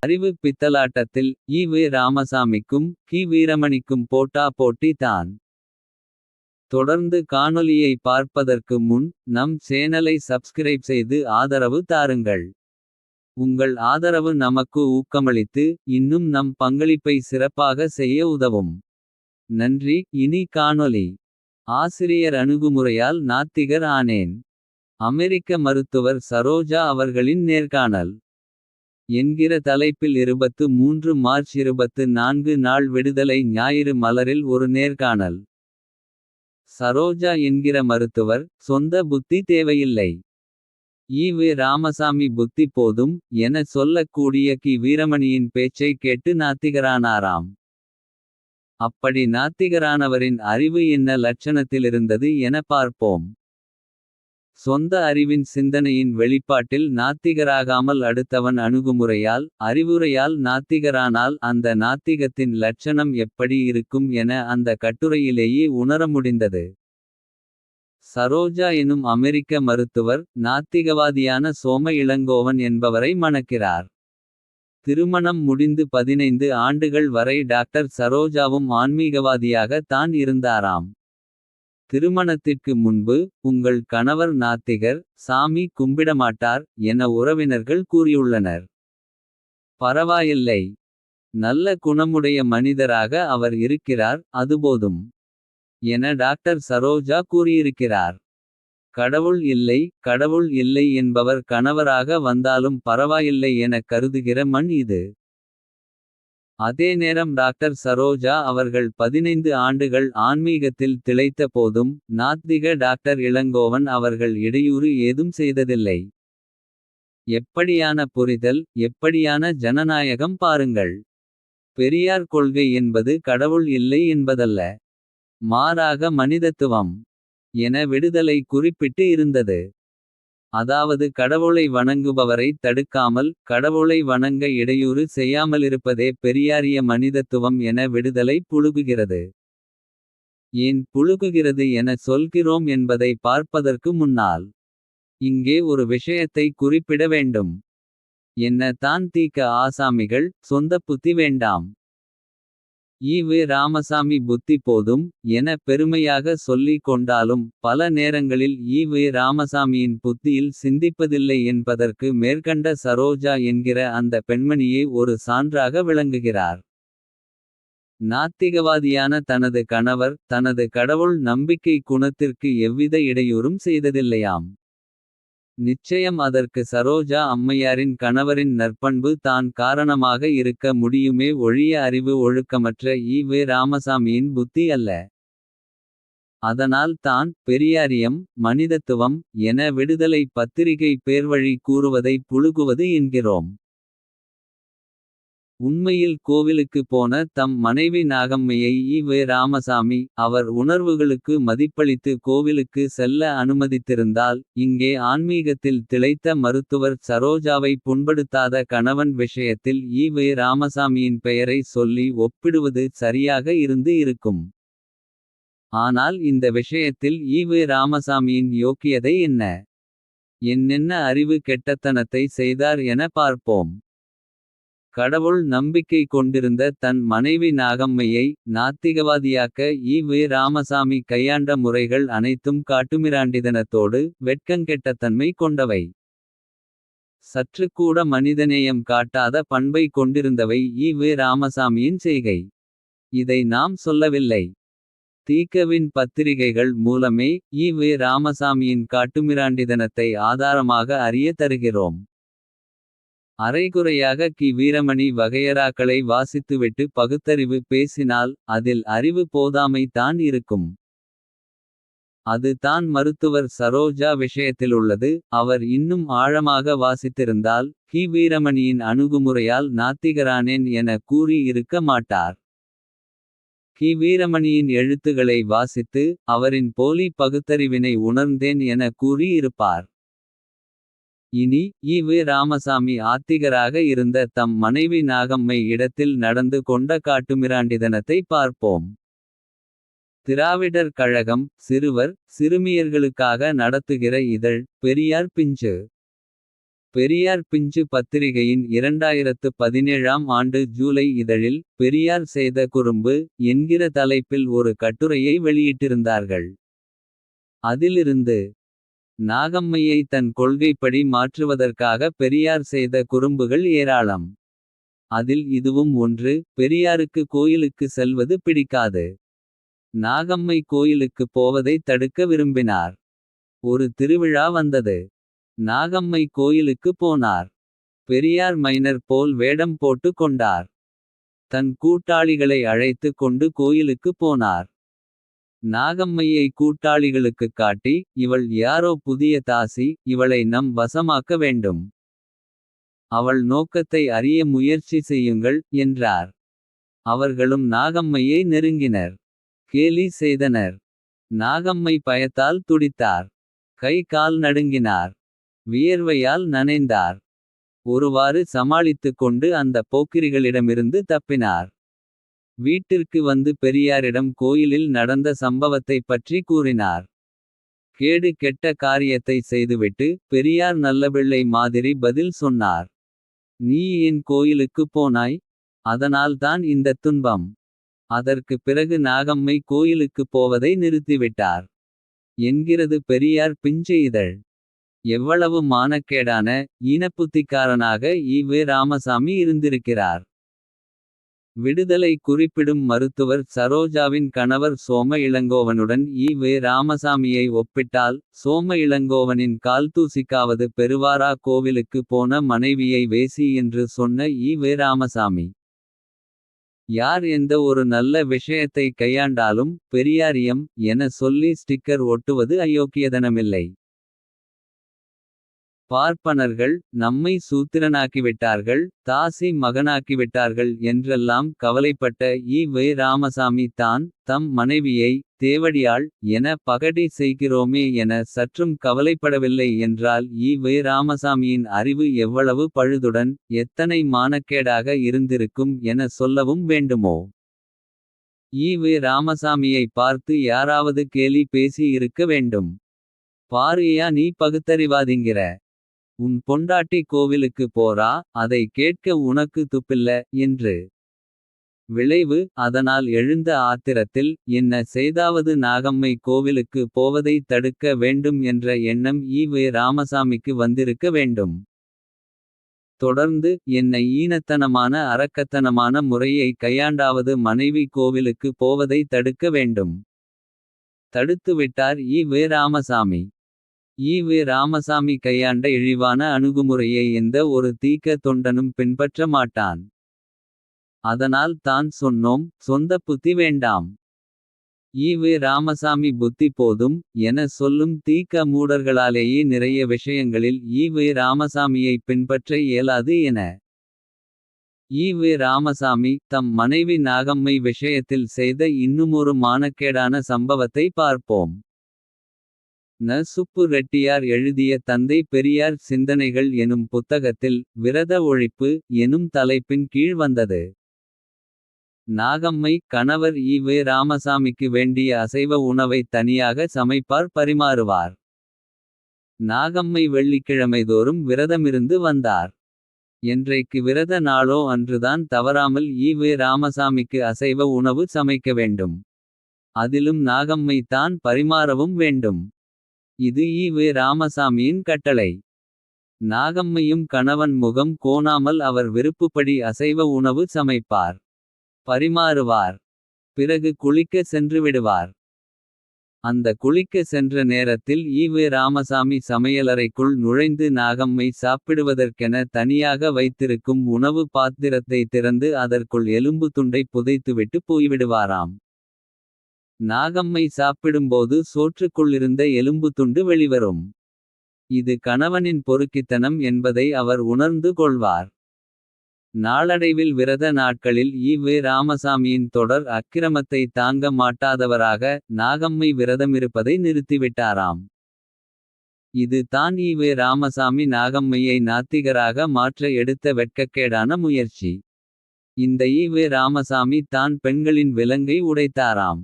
அறிவு பித்தலாட்டத்தில் ஈ. ராமசாமிக்கும் வீரமணிக்கும் போட்டி தான். தொடர்ந்து காணொளியை பார்ப்பதற்கு முன் நம் சேனலை சப்ஸ்கிரைப் செய்து ஆதரவு தாருங்கள். உங்கள் ஆதரவு நமக்கு ஊக்கமளித்து இன்னும் நம் பங்களிப்பை சிறப்பாக செய்ய உதவும். நன்றி. இனி காணொளி. ஆசிரியர் அணுகுமுறையால் நாத்திகர் ஆனேன். அமெரிக்க மருத்துவர் சரோஜா அவர்களின் நேர்காணல். என்கிற தலைப்பில் 23 மார்ச் 24 நாள் விடுதலை ஞாயிறு மலரில் ஒரு நேர்காணல். சரோஜா என்கிற மருத்துவர் சொந்த புத்தி தேவையில்லை. ஈ. ராமசாமி புத்தி போதும் என சொல்லக்கூடிய வீரமணியின் பேச்சை கேட்டு நாத்திகரானாராம். அப்படி நாத்திகரானவரின் அறிவு என்ன லட்சணத்திலிருந்தது என பார்ப்போம். சொந்த அறிவின் சிந்தனையின் வெளிப்பாட்டில் நாத்திகராகாமல் அடுத்தவன் அணுகுமுறையால் அறிவுரையால் நாத்திகரானால் அந்த நாத்திகத்தின் லட்சணம் எப்படி இருக்கும் என அந்த கட்டுரையிலேயே உணர முடிந்தது. சரோஜா எனும் அமெரிக்க மருத்துவர் நாத்திகவாதியான சோம இளங்கோவன் என்பவரை மணக்கிறார். திருமணம் முடிந்து 15 ஆண்டுகள் வரை டாக்டர் சரோஜாவும் ஆன்மீகவாதியாக தான் இருந்தாராம். திருமணத்திற்கு முன்பு உங்கள் கணவர் நாத்திகர் சாமி கும்பிடமாட்டார் என உறவினர்கள் கூறியுள்ளனர். பரவாயில்லை, நல்ல குணமுடைய மனிதராக அவர் இருக்கிறார், அதுபோதும் என டாக்டர் சரோஜா கூறியிருக்கிறார். கடவுள் இல்லை என்பவர் கணவராக வந்தாலும் பரவாயில்லை என கருதுகிற மண் இது. அதே நேரம் டாக்டர் சரோஜா அவர்கள் 15 ஆண்டுகள் ஆன்மீகத்தில் திளைத்த போதும் நாத்திக டாக்டர் இளங்கோவன் அவர்கள் இடையூறு ஏதும் செய்ததில்லை. எப்படியான புரிதல், எப்படியான ஜனநாயகம் பாருங்கள். பெரியார் கொள்கை என்பது கடவுள் இல்லை என்பதல்ல, மாறாக மனிதத்துவம் என விடுதலை குறிப்பிட்டு இருந்தது. அதாவது கடவுளை வணங்குபவரை தடுக்காமல் கடவுளை வணங்க இடையூறு செய்யாமலிருப்பதே பெரியாரிய மனிதத்துவம் என விடுதலை புழுகுகிறது. ஏன் புழுகுகிறது என சொல்கிறோம் என்பதை பார்ப்பதற்கு முன்னால் இங்கே ஒரு விஷயத்தை குறிப்பிட வேண்டும். என்ன தான் தீக்க ஆசாமிகள் சொந்த புத்தி வேண்டாம். ஈ. ராமசாமி புத்தி போதும் என பெருமையாக சொல்லிக் கொண்டாலும் பல நேரங்களில் ஈ. ராமசாமியின் புத்தியில் சிந்திப்பதில்லை என்பதற்கு மேற்கண்ட சரோஜா என்கிற அந்த பெண்மணியே ஒரு சான்றாக விளங்குகிறார். நாத்திகவாதியான தனது கணவர் தனது கடவுள் நம்பிக்கை குணத்திற்கு எவ்வித இடையூறும் செய்ததில்லையாம். நிச்சயம் அதற்கு சரோஜா அம்மையாரின் கணவரின் நற்பண்பு தான் காரணமாக இருக்க முடியுமே ஒழிய அறிவு ஒழுக்கமற்ற ஈ. ராமசாமியின் புத்தி அல்ல. அதனால் தான் பெரியாரியம் மனிதத்துவம் என விடுதலை பத்திரிகை பேர்வழி கூறுவதை புழுகுவது என்கிறோம். உண்மையில் கோவிலுக்கு போன தம் மனைவி நாகம்மையை ஈ. ராமசாமி அவர் உணர்வுகளுக்கு மதிப்பளித்து கோவிலுக்கு செல்ல அனுமதித்திருந்தால் இங்கே ஆன்மீகத்தில் திளைத்த மருத்துவர் சரோஜாவை புண்படுத்தாத கணவன் விஷயத்தில் ஈ. ராமசாமியின் பெயரை சொல்லி ஒப்பிடுவது சரியாக இருந்து இருக்கும். ஆனால் இந்த விஷயத்தில் ஈ. ராமசாமியின் யோக்கியதை என்ன, என்னென்ன அறிவு கெட்டத்தனத்தை செய்தார் என பார்ப்போம். கடவுள் நம்பிக்கை கொண்டிருந்த தன் மனைவி நாகம்மையை நாத்திகவாதியாக்க ஈ. ராமசாமி கையாண்ட முறைகள் அனைத்தும் காட்டுமிராண்டிதனத்தோடு வெட்கங்கெட்டத்தன்மை கொண்டவை. சற்றுக்கூட மனிதநேயம் காட்டாத பண்பை கொண்டிருந்தவை ஈ. ராமசாமியின் செய்கை. இதை நாம் சொல்லவில்லை. தீக்கவின் பத்திரிகைகள் மூலமே ஈ. ராமசாமியின் காட்டுமிராண்டிதனத்தை ஆதாரமாக அறிய தருகிறோம். அரைகுறையாக வீரமணி வகையறாக்களை வாசித்துவிட்டு பகுத்தறிவு பேசினால் அதில் அறிவு போதாமை தான் இருக்கும். அது தான் மருத்துவர் சரோஜா விஷயத்திலுள்ளது. அவர் இன்னும் ஆழமாக வாசித்திருந்தால் வீரமணியின் அணுகுமுறையால் நாத்திகரானேன் என கூறி இருக்க மாட்டார். வீரமணியின் எழுத்துகளை வாசித்து அவரின் போலி பகுத்தறிவினை உணர்ந்தேன் என கூறி இருப்பார். இனி ஈ. ராமசாமி ஆத்திகராக இருந்த தம் மனைவி நாகம்மை இடத்தில் நடந்து கொண்ட காட்டுமிராண்டிதனத்தை பார்ப்போம். திராவிடர் கழகம் சிறுவர் சிறுமியர்களுக்காக நடத்துகிற இதழ் பெரியார் பிஞ்சு. பெரியார் பிஞ்சு பத்திரிகையின் 2017ஆம் ஆண்டு ஜூலை இதழில் பெரியார் செய்த குறும்பு என்கிற தலைப்பில் ஒரு கட்டுரையை வெளியிட்டிருந்தார்கள். அதிலிருந்து நாகம்மையை தன் கொள்கைப்படி மாற்றுவதற்காக பெரியார் செய்த குறும்புகள் ஏராளம். அதில் இதுவும் ஒன்று. பெரியாருக்கு கோயிலுக்கு செல்வது பிடிக்காது. நாகம்மை கோயிலுக்கு போவதை தடுக்க விரும்பினார். ஒரு திருவிழா வந்தது. நாகம்மை கோயிலுக்கு போனார். பெரியார் மைனர் போல் வேடம் போட்டு கொண்டார். தன் கூட்டாளிகளை அழைத்து கொண்டு கோயிலுக்கு போனார். நாகம்மையை கூட்டாளிகளுக்குக் காட்டி, இவள் யாரோ புதிய தாசி. இவளை நம் வசமாக்க வேண்டும். அவள் நோக்கத்தை அறிய முயற்சி செய்யுங்கள் என்றார். அவர்களும் நாகம்மையை நெருங்கினர். கேலி செய்தனர். நாகம்மை பயத்தால் துடித்தார். கை கால் நடுங்கினார். வியர்வையால் நனைந்தார். ஒருவாறு சமாளித்துக் கொண்டு அந்த போக்கிரிகளிடமிருந்து தப்பினார். வீட்டிற்கு வந்து பெரியாரிடம் கோயிலில் நடந்த சம்பவத்தைப் பற்றி கூறினார். கேடு கெட்ட காரியத்தை செய்துவிட்டு பெரியார் நல்லபிள்ளை மாதிரி பதில் சொன்னார். நீ ஏன் கோயிலுக்கு போனாய்? அதனால்தான் இந்த துன்பம். அதற்கு பிறகு நாகம்மை கோயிலுக்கு போவதை நிறுத்திவிட்டார். என்கிறது பெரியார் பிஞ்சு இதழ். எவ்வளவு மானக்கேடான ஈனப்புத்திக்காரனாக ஈ.வே. ராமசாமி இருந்திருக்கிறார். விடுதலை குறிப்பிடும் மருத்துவர் சரோஜாவின் கணவர் சோம இளங்கோவனுடன் ஈ.வே. ராமசாமியை ஒப்பிட்டால். சோம இளங்கோவனின் கால்தூசிக்காவது பெறுவாரா? கோவிலுக்கு போன மனைவியை வேசி என்று சொன்ன ஈ.வே. ராமசாமி. யார் எந்த ஒரு நல்ல விஷயத்தை கையாண்டாலும் பெரியாரியம் என சொல்லி ஸ்டிக்கர் ஒட்டுவது அயோக்கியதனமில்லை. பார்ப்பனர்கள் நம்மை சூத்திரனாக்கிவிட்டார்கள். தாசி மகனாக்கிவிட்டார்கள் என்றெல்லாம் கவலைப்பட்ட ஈ.வே. ராமசாமி தான் தம் மனைவியை தேவடியாள் என பகடி செய்கிறோமே என சற்றும் கவலைப்படவில்லை என்றால் ஈ.வே. ராமசாமியின் அறிவு எவ்வளவு பழுதுடன் எத்தனை மானக்கேடாக இருந்திருக்கும் என சொல்லவும் வேண்டுமோ? ஈ.வே. ராமசாமியை பார்த்து யாராவது கேலி பேசி இருக்க வேண்டும். பாருயா நீ பகுத்தறிவாதிங்கிற. உன் பொண்டாட்டி கோவிலுக்கு போறா. அதை கேட்க உனக்கு துப்பில்ல என்று. விளைவு அதனால் எழுந்த ஆத்திரத்தில் என்ன செய்தாவது நாகம்மை கோவிலுக்கு போவதை தடுக்க வேண்டும் என்ற எண்ணம் ஈ.வே. ராமசாமிக்கு வந்திருக்க வேண்டும். தொடர்ந்து என்ன ஈனத்தனமான அரக்கத்தனமான முறையை கையாண்டாவது மனைவி கோவிலுக்கு போவதை தடுக்க வேண்டும். தடுத்துவிட்டார் ஈ.வே. ராமசாமி. ஈ.வே. ராமசாமி கையாண்ட இழிவான அணுகுமுறையை எந்த ஒரு தீக்க தொண்டனும் பின்பற்ற மாட்டான். அதனால் தான் சொன்னோம் சொந்த புத்தி வேண்டாம். ஈ.வே. ராமசாமி புத்தி போதும் என சொல்லும் தீக்க மூடர்களாலேயே நிறைய விஷயங்களில் ஈ.வே. ராமசாமியை பின்பற்ற இயலாது என. ஈ.வே. ராமசாமி தம் மனைவி நாகம்மை விஷயத்தில் செய்த இன்னுமொரு மானக்கேடான சம்பவத்தை பார்ப்போம். ந. சுப்பு ரெட்டியார் எழுதிய தந்தை பெரியார் சிந்தனைகள் எனும் புத்தகத்தில் விரத ஒழிப்பு எனும் தலைப்பின் கீழ் வந்தது. நாகம்மை கணவர் ஈ.வே. ராமசாமிக்கு வேண்டிய அசைவ உணவை தனியாக சமைப்பார் பரிமாறுவார். நாகம்மை வெள்ளிக்கிழமைதோறும் விரதமிருந்து வந்தார். என்றைக்கு விரத நாளோ அன்றுதான் தவறாமல் ஈ.வே. ராமசாமிக்கு அசைவ உணவு சமைக்க வேண்டும். அதிலும் நாகம்மை தான் பரிமாறவும் வேண்டும். இது ஈ.வே. ராமசாமியின் கட்டளை. நாகம்மையும் கணவன் முகம் கோணாமல் அவர் விருப்புப்படி அசைவ உணவு சமைப்பார். பரிமாறுவார். பிறகு குளிக்க சென்றுவிடுவார். அந்த குளிக்க சென்ற நேரத்தில் ஈ.வே. ராமசாமி சமையலறைக்குள் நுழைந்து நாகம்மை சாப்பிடுவதற்கென தனியாக வைத்திருக்கும் உணவு பாத்திரத்தை திறந்து அதற்குள் எலும்பு துண்டை புதைத்துவிட்டு போய்விடுவாராம். நாகம்மை சாப்பிடும்போது சோற்றுக்குள்ளிருந்த எலும்பு துண்டு வெளிவரும். இது கணவனின் பொறுக்கித்தனம் என்பதை அவர் உணர்ந்து கொள்வார். நாளடைவில் விரத நாட்களில் ஈ.வே. ராமசாமியின் தொடர் அக்கிரமத்தை தாங்க மாட்டாதவராக நாகம்மை விரதமிருப்பதை நிறுத்திவிட்டாராம். இது தான் ஈ.வே. ராமசாமி நாகம்மையை நாத்திகராக மாற்ற எடுத்த வெட்கக்கேடான முயற்சி. இந்த ஈ.வே. ராமசாமி தான் பெண்களின் விலங்கை உடைத்தாராம்.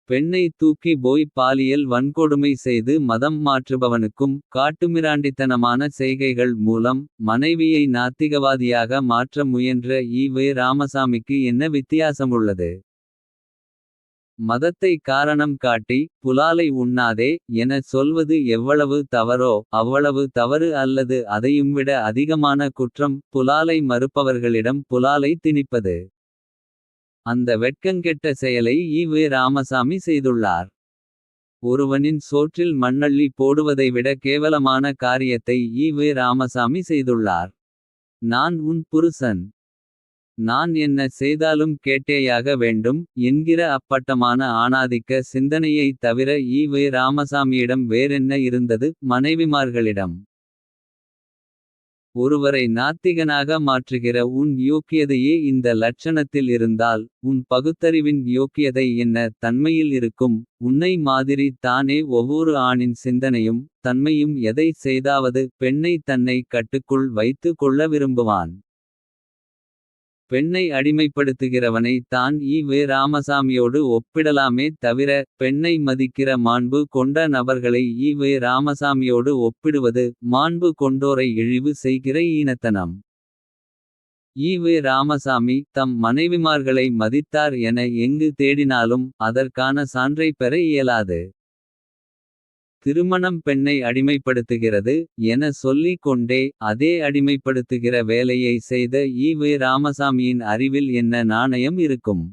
பெண்ணை தூக்கி போய் பாலியல் வன்கொடுமை செய்து மதம் மாற்றுபவனுக்கும். காட்டுமிராண்டித்தனமான செய்கைகள் மூலம் மனைவியை நாத்திகவாதியாக மாற்ற முயன்ற ஈ. ராமசாமிக்கு என்ன வித்தியாசமுள்ளது. மதத்தை காரணம் காட்டி புலாலை உண்ணாதே என சொல்வது எவ்வளவு தவறோ அவ்வளவு தவறு, அல்லது அதையும்விட அதிகமான குற்றம் புலாலை மறுப்பவர்களிடம் புலாலை திணிப்பது. அந்த வெட்கங்கெட்ட செயலை ஈ. ராமசாமி செய்துள்ளார். ஒருவனின் சோற்றில் மண்ணள்ளி போடுவதை விட கேவலமான காரியத்தை ஈ. ராமசாமி செய்துள்ளார். நான் உன் புருஷன். நான் என்ன செய்தாலும் கேட்டேயாக வேண்டும் என்கிற அப்பட்டமான ஆணாதிக்க சிந்தனையைத் தவிர ஈ. ராமசாமியிடம் வேறென்ன இருந்தது மனைவிமார்களிடம். ஒருவரை நாத்திகனாக மாற்றுகிற உன் யோக்கியதையே இந்த லட்சணத்தில் இருந்தால். உன் பகுத்தறிவின் யோக்கியதை என்ன தன்மையில் இருக்கும். உன்னை மாதிரி தானே ஒவ்வொரு ஆணின் சிந்தனையும் தன்மையும். எதை செய்தாவது பெண்ணை தன்னை கட்டுக்குள் வைத்து கொள்ள விரும்புவான். பெண்ணை அடிமைப்படுத்துகிறவனை தான் ஈ. ராமசாமியோடு ஒப்பிடலாமே தவிர. பெண்ணை மதிக்கிற மாண்பு கொண்ட நபர்களை ஈ. ராமசாமியோடு ஒப்பிடுவது. மாண்பு கொண்டோரை இழிவு செய்கிற ஈனத்தனம். ஈ. ராமசாமி தம் மனைவிமார்களை மதித்தார் என எங்கு தேடினாலும். அதற்கான சான்றை பெற இயலாது. திருமணம் பெண்ணை அடிமைப்படுத்துகிறது என சொல்லிக் கொண்டே. அதே அடிமைப்படுத்துகிற வேலையை செய்த ஈ. ராமசாமியின் அறிவில் என்ன நாணயம் இருக்கும்.